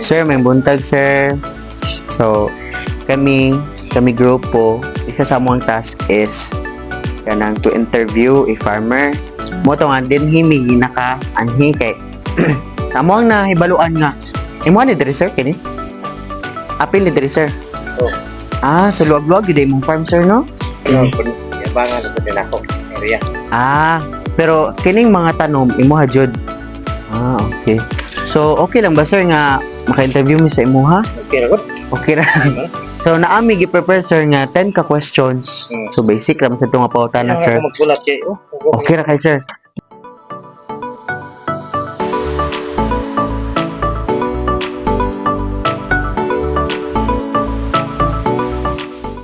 Sir, may buntag, sir. So, kami grupo, isa sa among task is kanang to interview a farmer. Mo to nga din himi naka anhi kay amo ang nahibaluan nga. Imo ni diri sir kini? Apil ni diri sir. So, Sa luwag-luwag gid imong farm sir no? yabangan sa din ako area. Pero kining mga tanom imo ha jud. Okay. So, okay lang ba sir nga maka-interview mi sa imo ha? Okay ra gud. Okay ra. So, naami gi-prepare sir nga 10 ka questions. So, basic lang sa itong nga pautan na sir. Ako magsulat kay Okay ra kay sir.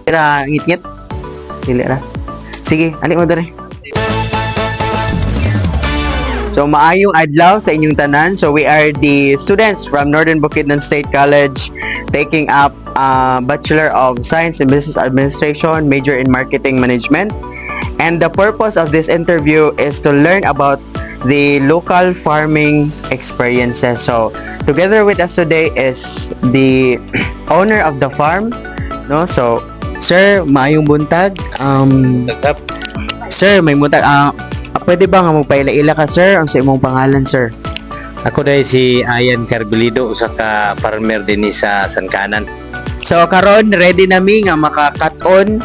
Kira ngit-ngit. Dili ra. Sige, alik mo dere. So, maayong adlaw sa inyong tanan. So, we are the students from Northern Bukidnon State College taking up Bachelor of Science in Business Administration, major in Marketing Management. And the purpose of this interview is to learn about the local farming experiences. So, together with us today is the owner of the farm. No? So, sir, maayong buntag. What's up? Sir, may buntag. Pwede ba nga magpaila-ila ka, sir? Ang sa imong pangalan, sir? Ako dahil si Ayan Carbilido, usa ka farmer din sa Sankanan. So, karon ready nami nga maka-cut-on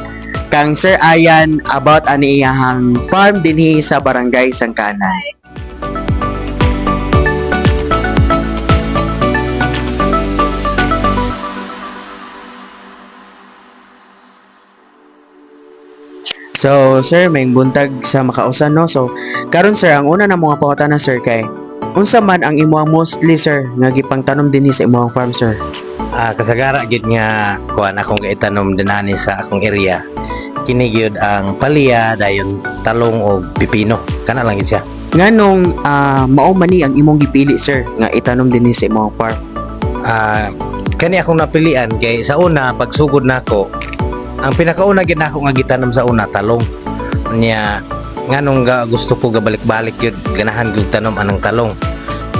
kang Sir Ayan about ani iyahang farm dinhi sa Barangay Sangkanan. So, sir, may buntag sa makausan, no? So, karon sir, ang una na mga pangutana na sir kay unsa man ang imuhang mostly sir nga gipangtanom dinhi sa imuhang farm, sir? Kasagara gid nga kuan akong gaitanom dinani sa akong area. Kini gyud ang palya dayon talong o pipino. Kana lang gid siya. Nganong mao man ni ang imong gipili sir nga itanom dinhi sa imong farm? Kani akong napilian kay sa una pagsugod nako ang pinakauna gid nako nga gitanom sa una talong. Nya nganong gusto ko gabalik-balik yun ganahan gyud tanom anang talong.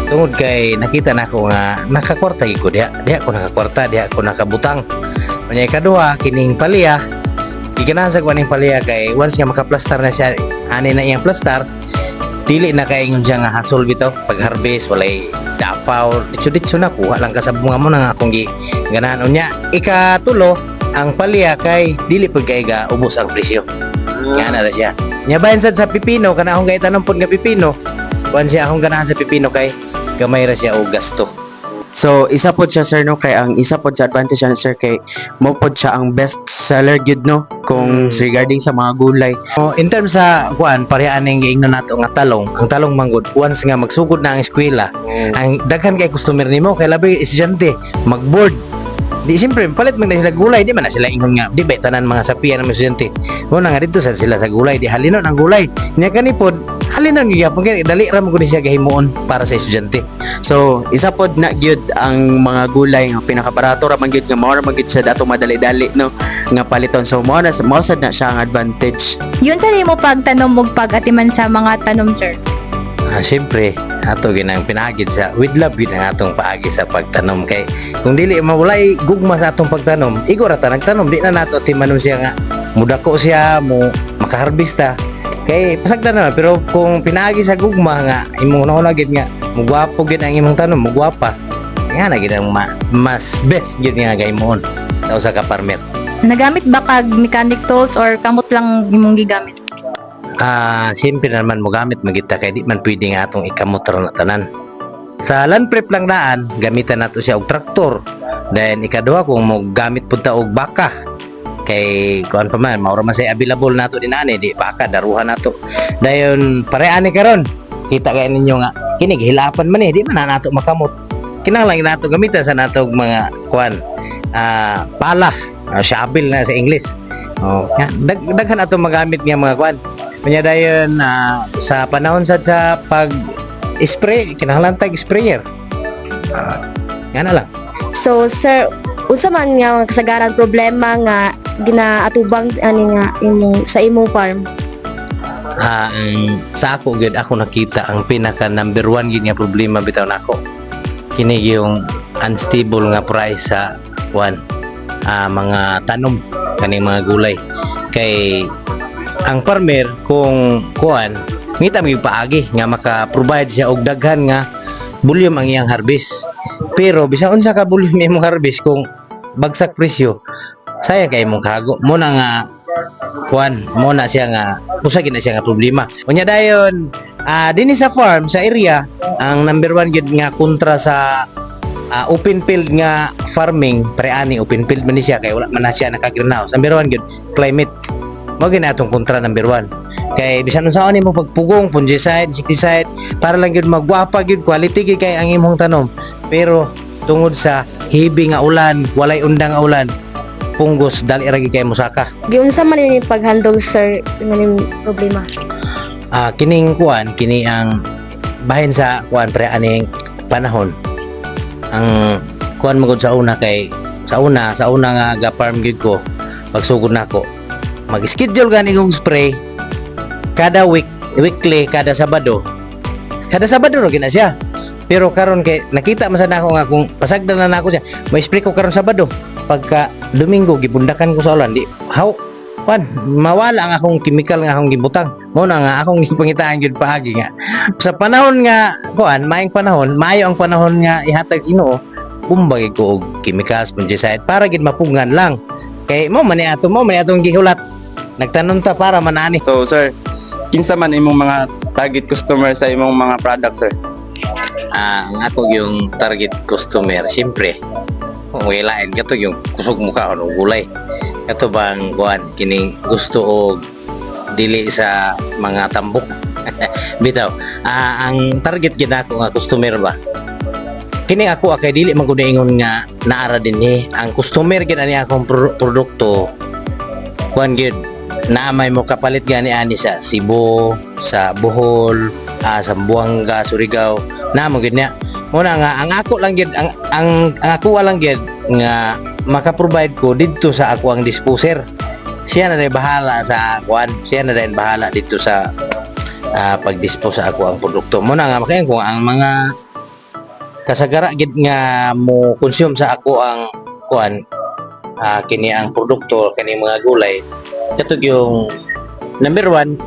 Tungod kay nakita nako nga nakakwarta gyud ko diha ko nakakwarta diha ko nakabutang. Nya ikaduha kining palya giganahan sa kuning palya kay once nga makaplastar na siya ani na iyang plastar dili na kay ingon siya nga hasol bitaw pag harvest walay dapaw ditso-ditso na kuha lang ka sa bunga mo nang akong ganahan unya ikatulo ang palya kay dili pud kay ga ubos ang presyo. Nga na siya. Nya bayan sad sa pipino kana akong gaitanom pud nga pipino. Kuan siya akong ganahan sa pipino kay gamay ra siya og gasto. So isa pod siya sir no kay ang isa pod sa advantage niya sir kay mo pod siya ang best seller gyud no kung regarding sa mga gulay. In terms sa kuan parehaan ning giingnon nato nga talong, ang talong manggod once nga magsugod na ang eskwela, ang daghan kay customer nimo kay labi estudyante mag-board. Di siyempre palit man na sila gulay di man na sila ingon nga di ba tanan mga sapian ng estudyante mo na nga dito sa sila sa gulay di halinon ang gulay nya kanipod halinon gyapon kay dali ra mo gud siya gahimuon para sa estudyante. So isa pod na gyud ang mga gulay nga pinakabarato ra man gyud nga mao ra man gyud sa dato madali-dali no nga paliton. So mao sad na siya ang advantage. Yun sa nimo pagtanom ug pag-atiman sa mga tanom, sir. Siyempre ato ginang pinagid sa with love gid ang atong paagi sa pagtanom kay kung dili mawalay gugma sa atong pagtanom igo ra ta nagtanom di na nato timanon siya nga mudako siya mo makaharbista kay pasagdan naman pero kung pinaagi sa gugma nga imong nauna gid nga mugwapo gid ang imong tanom mugwapa nga na gid ang mas best gid nga gahimon sa usa ka farmer. Nagamit ba kag mechanic tools or kamot lang imong gigamit? Siyempre naman mo gamit magita kay di man pwede nga atong ikamotor na tanan. Sa land prep lang daan, gamitan nato siya og traktor. Then ikaduha kung mo gamit pud ta og baka. Kay kuan pa man maura man say available nato dinani di baka daruhan nato. Dayon pareani karon. Kita kay ninyo nga kini gihilapan man di man na nato makamot. Kinahanglan nato gamitan sa nato mga kuan pala, shovel na sa English. Daghan ato magamit nga mga kuan. Kanya dayon sa panahon sad sa pag-spray, kinahanglan tag sprayer. Yan na lang. So sir, unsa man nga kasagaran problema nga ginaatubang ani nga sa imong farm? Sa ako gid ako nakita ang pinaka number 1 gid nga problema bitaw nako. Kini yung unstable nga price sa mga tanom kaning mga gulay. Kay ang farmer kung ngita may paagi nga maka-provide siya og daghan nga volume ang iyang harvest. Pero bisan unsa ka volume imong harvest kung bagsak presyo, sayang kay imong kahago. Mo na nga mo na siya nga usa gid na siya nga problema. Unya dayon dinhi sa farm sa area ang number 1 gid nga kontra sa open field nga farming, pre-ani open field man ni siya kay wala man na siya naka-greenhouse. Number 1 gid climate. Mao gid na atong kontra number 1. Kay bisan unsaon nimo pagpugong fungicide, insecticide para lang gyud magwapa gyud quality gyud kay ang imong tanom. Pero tungod sa heavy nga ulan, walay undang nga ulan, punggos dali ra gyud kay mosaka. Giunsa man ini paghandle sir ng problema? Kini ang bahin sa pre aning panahon. Ang mo gud sa una kay sa una nga ga-farm gyud ko pagsugod nako. Mag-schedule gani kong spray kada weekly, kada Sabado ro gina siya. Pero karon kay nakita man sad nako nga kung pasagdan na nako siya, may spray ko karon Sabado, pagka Domingo gibundakan ko sa ulan, di mawala ang akong chemical nga akong gibutang. Mo na nga akong gipangitaan gyud paagi nga sa panahon nga maayong panahon, maayo ang panahon nga ihatag Ginoo, bumbag ko og chemicals, fungicide para gid mapungan lang. Kay mo man atong gihulat, nagtanom ta para manani. So sir, kinsa man imong mga target customer sa imong mga product sir? Ang ako yung target customer, siyempre kung wilain kato yung kusog mukha o gulay, kato bang kining gusto og dili sa mga tambok. Bitaw, ang target gid ako nga customer ba, kini ako kay dili man gud ingon nga naara dinhi ang customer gid ani akong produkto gid na may mo kapalit gani ani sa Cebu, sa Bohol, sa Buanga, Surigao, na mo gid niya. Muna nga ang ako lang gid ang ako lang gid nga maka-provide ko didto sa ako ang disposer. Siya na rin bahala sa siya na rin bahala dito sa pag-dispose sa ako ang produkto. Muna nga makayan ko ang mga kasagara gid nga mo consume sa ako ang kini ang produkto kani mga gulay. Katong yung number one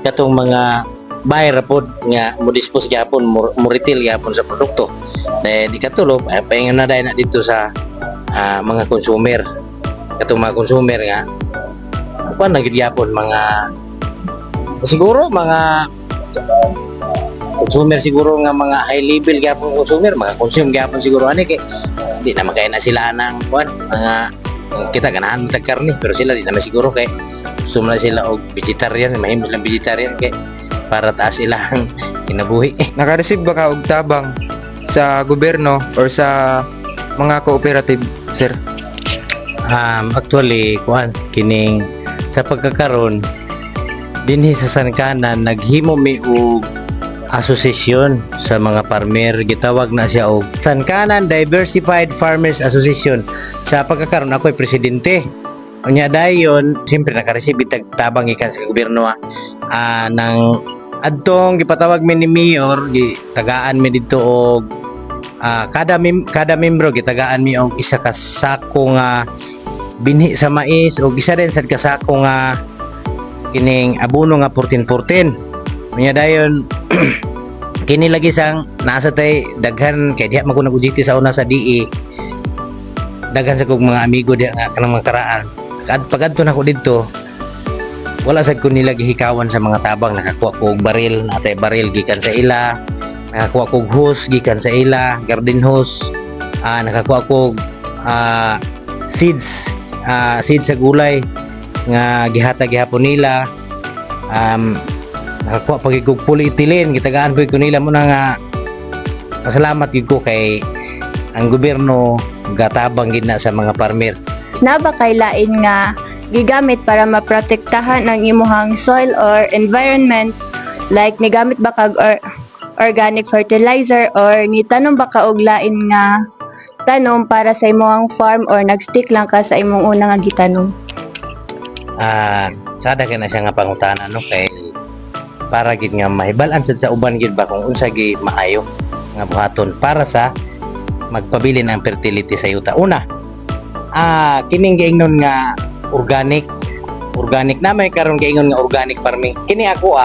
katong mga buyer pod nga mo dispose gyapon mo retail gyapon sa produkto. Di katulo paingon na dai na dito sa mga consumer. Katong mga consumer nga na gyud gyapon mga siguro mga consumer siguro nga mga high level gyapon consumer, mga consume gyapon siguro ani kay di na makaya na sila nang mga kita ganahan matag karne, pero sila di naman siguro kay gusto na sila og vegetarian, mahimong lang vegetarian kay para taas ilang kinabuhi. Naka-receive ba ka og tabang sa gobyerno or sa mga cooperative sir? Actually kining sa pagkakaroon dinhi sa Sankanan naghimo mi og asosasyon sa mga farmer, gitawag na siya og Sankanan Diversified Farmers Association. Sa pagkakaroon ako ay presidente. Unya dayon siyempre naka-receive itag tabang ikan sa gobyerno nang adtong gipatawag mi ni mayor, gitagaan mi dito og kada membro gitagaan mi og isa ka sako nga binhi sa mais og isa din sad ka sako nga kining abono nga 14-14. Unya dayon kini lagi sang nasa tay daghan kay diha man ko nag-ujiti sa una sa DE, daghan sa kog mga amigo diha nga kanang mga karaan. Pag-adto na ko didto wala sad ko nila gihikawan sa mga tabang. Nakakuha ko og baril, natay baril gikan sa ila, nakakuha ko og hose gikan sa ila, garden hose, nakakuha ko og seeds sa gulay nga gihatag gihapon nila, nakakuha pag kog polyethylene gitagaan pag ko nila. Muna nga masalamat gid ko kay ang gobyerno gatabang gid na sa mga farmer. Na ba kay lain nga gigamit para maprotektahan ang imuhang soil or environment, like nigamit ba kag organic fertilizer or nitanom ba ka og lain nga tanom para sa imuhang farm or nagstick lang ka sa imong una nga gitanom? Sada kay na siya nga pangutana no, kay para gid nga mahibalan sad sa uban gid ba kung unsa gi maayo nga buhaton para sa magpabilin ang fertility sa yuta. Una, kining giingnon nga organic na may karon giingon nga organic farming. Kini ako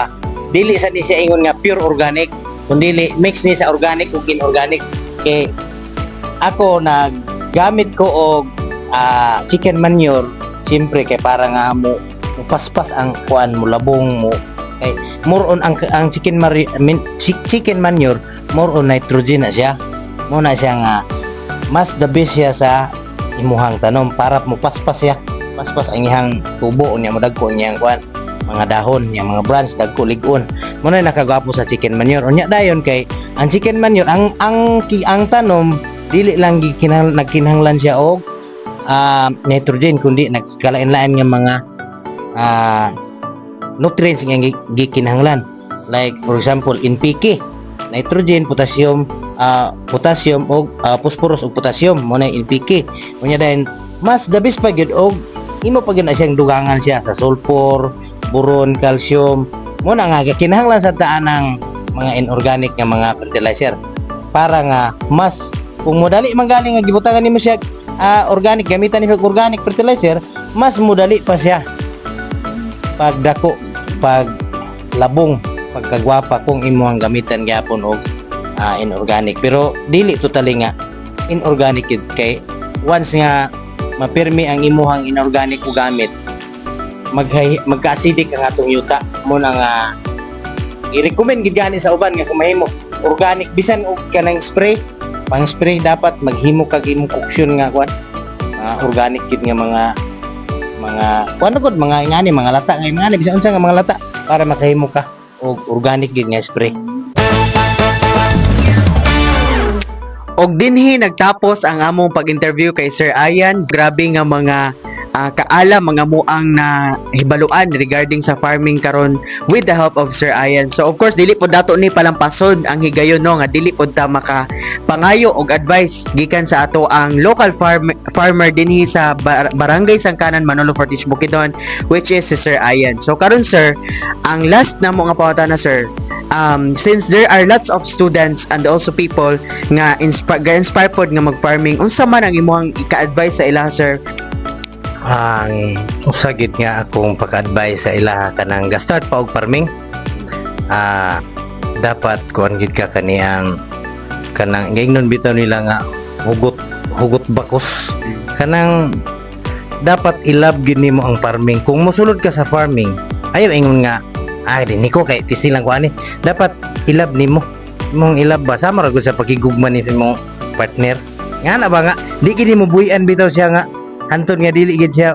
dili sa ni siya ingon nga pure organic, kundi mix ni sa organic ug inorganic. Kay ako naggamit ko og chicken manure, siyempre kay para nga mo paspas ang kuan mo labong mo. Kay more on ang chicken manure more on nitrogen na siya. Mo na siya nga mas the best siya sa imuhang tanom para mo paspas siya. Paspas ang iyang tubo niya mo dagko ang iyang kuan mga dahon niya mga branch dagko ligon. Mo na nakagapo sa chicken manure. Unya dayon kay ang chicken manure ang tanom dili lang nagkinahanglan siya og nitrogen kundi nagkalain-lain nga mga nutrients nga gikinahanglan. Like for example NPK, nitrogen, potassium og phosphorus ug potassium mo na NPK. Unya dayon mas the best pa gyud og imo pa gyud na siyang dugangan siya sa sulfur, boron, calcium. Mo na nga kinahanglan sa taan ng mga inorganic nga mga fertilizer para nga mas kung modali manggaling nga gibutangan nimo siya organic, gamitan ni organic fertilizer, mas mudali pa siya pagdako, paglabong, pagkagwapa kung imo ang gamitan gyapon og inorganic. Pero dili totally nga inorganic yun kay once nga mapirmi ang imuhang inorganic o gamit, magka-acidic ang atong yuta. Mo na nga i-recommend gid gani sa uban nga kung mahimo organic bisan og kanang spray, pang spray dapat maghimo kag imong koksyon nga kuan organic gid nga mga kuan gud mga ngani mga lata nga ngani bisan unsa nga mga lata para makahimo ka og organic gid nga spray. Og dinhi nagtapos ang among pag-interview kay Sir Ayan. Grabe nga mga kaalam, mga muang na hibaluan regarding sa farming karon with the help of Sir Ayan. So of course dili pod dato ni palampason ang higayon no nga dili pod ta maka pangayo og advice gikan sa ato ang local farmer dinhi sa Barangay Sangkanan, Manolo Fortis, Bukidnon, which is si Sir Ayan. So karon sir, ang last na mo nga pangutana sir, since there are lots of students and also people nga inspire pod nga mag-farming, unsa man ang imong ika-advise sa ila sir? Ang usagid nga akong paka-advise sa ila kanang ga-start pa og farming, dapat kuan gid ka kaniyang kanang ingnon bitaw nila nga hugot bakos, kanang dapat ilab gid nimo ang farming. Kung mosulod ka sa farming, ayaw ingon nga dinhi ko kay tisi lang ko ani, dapat ilab nimo imong ilab ba sama ra gud sa pagigugma ni imong partner nga na ba nga di gid mo buyan bitaw siya nga hantod nga dili gid siya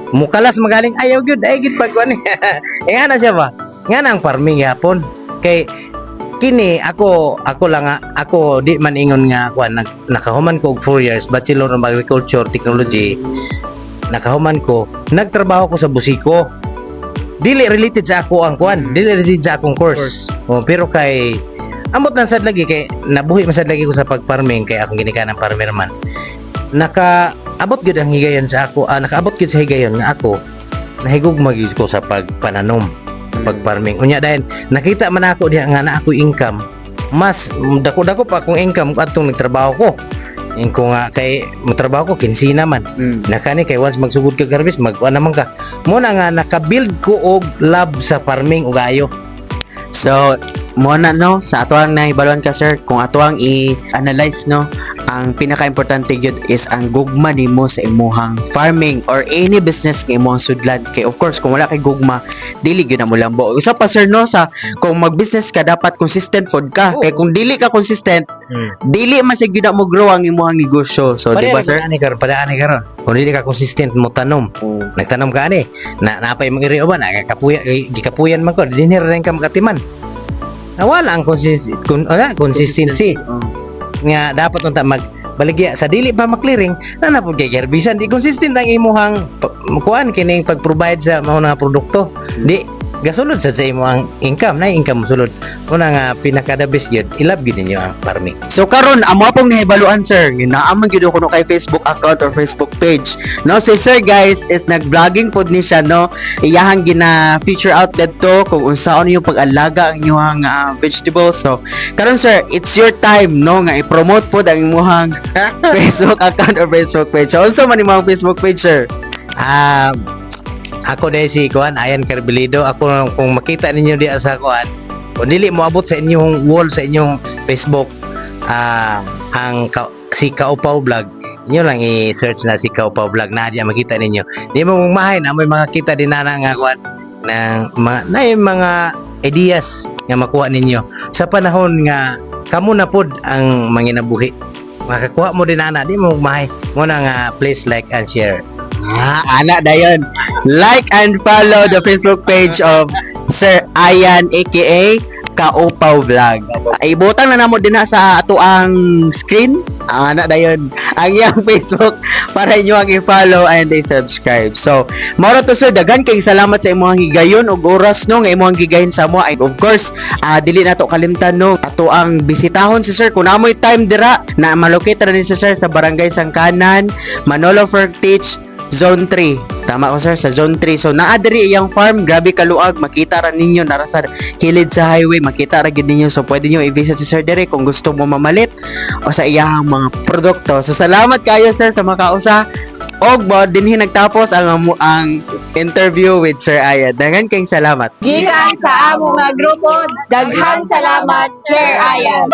mukalas magaling ayaw gid ay gid pag ani nga na siya ba nga na ang farming yapon. Kay kini ako lang nga ako di man ingon nga kuan nakahuman ko og 4 years Bachelor of Agriculture Technology, nakahuman ko nagtrabaho ko sa Busiko. Dili related sa ako ang kuan, dili related sa akong course. Pero kay amot lang sad lagi kay nabuhi man sad lagi ko sa pag-farming kay akong ginikanan farmer man. Nakaabot gid ang higayon sa ako, nakaabot gid sa higayon nga ako nahigugma gid ko sa pagpananom, pag-farming. Unya dahil nakita man ako diha nga na ako income, mas dako-dako pa akong income atong nagtrabaho ko. Ko nga kay motrabaho ko kinsina man. Nakani kay once magsugod ka harvest magkuan naman ka. Mo na nga naka-build ko og love sa farming ug ayo. So mo na no sa ato ang nahibaluan ka sir, kung ato ang i-analyze no, ang pinaka-importante gyud is ang gugma nimo sa imuhang farming or any business nga imong sudlan. Kay of course kung wala kay gugma dili gyud na mo lambo. Usa pa sir no, sa kung mag-business ka dapat consistent pod ka. Kay kung dili ka consistent dili man sa gyud mo grow ang imuhang negosyo. So di ba sir? Padaan ni karon. Kung dili ka consistent mo tanom. Nagtanom ka ani, napay mong iri uban, gikapuyan man ko, dinhi ra ka magatiman. Nawala ang consistency. Nga dapat unta magbaligya sa dili pa maklearing na napod kay herbisan di consistent ang imuhang kuan kining pag-provide sa mga produkto. Di gasulod sa imo ang income na income mo sulod. Una nga pinaka the best gyud, ilab gyud ninyo ang farming. So karon amo pong nahibaluan sir, naaman gyud ko no kay Facebook account or Facebook page. No, si sir guys is nag-vlogging pod ni siya no. Iyahang gina feature outlet to kung unsaon yung pag-alaga ang inyong vegetables. So karon sir, it's your time no nga i-promote pod ang imong Facebook account or Facebook page. So unsa man imong Facebook page sir? Ako dahil si Kuan, Ayan Carbilido. Ako kung makita ninyo diya sa Kuan, kung dili mo abot sa inyong wall sa inyong Facebook, si Kaupaw Vlog, inyo lang i-search na si Kaupaw Vlog na diya makita ninyo. Di mo mahay na may mga kita din na nga Kuan ng mga ideas nga makuha ninyo sa panahon nga kamo na pod ang manginabuhi. Makakuha mo din ana, di mo mahay mo na nga please like and share. Anak dayon. Like and follow the Facebook page of Sir Ayan aka Kaupaw Vlog. Ibutang na namo din sa ato ang screen. Anak dayon ang iyang Facebook para inyo ang i-follow and i-subscribe. So, mao to sir, daghan kay salamat sa imong higayon ug oras no nga imong gigayon sa mo. And of course, dili nato kalimtan no ato ang bisitahon si sir kung amoy time dira na malocate ra ni si sir sa Barangay Sangkanan, Manolo Fertich, Zone 3. Tama ko sir, sa Zone 3. So naa diri iyang farm, grabe kaluag, makita ra ninyo nara sa kilid sa highway, makita ra gyud ninyo. So pwede niyo i-visit si sir dire kung gusto mo mamalit o sa iyang mga produkto. So salamat kayo sir sa makausa. Og mo dinhi nagtapos ang interview with Sir Ayan. Daghan kayong salamat. Gikan sa amo nga grupo, daghang salamat Sir Ayan.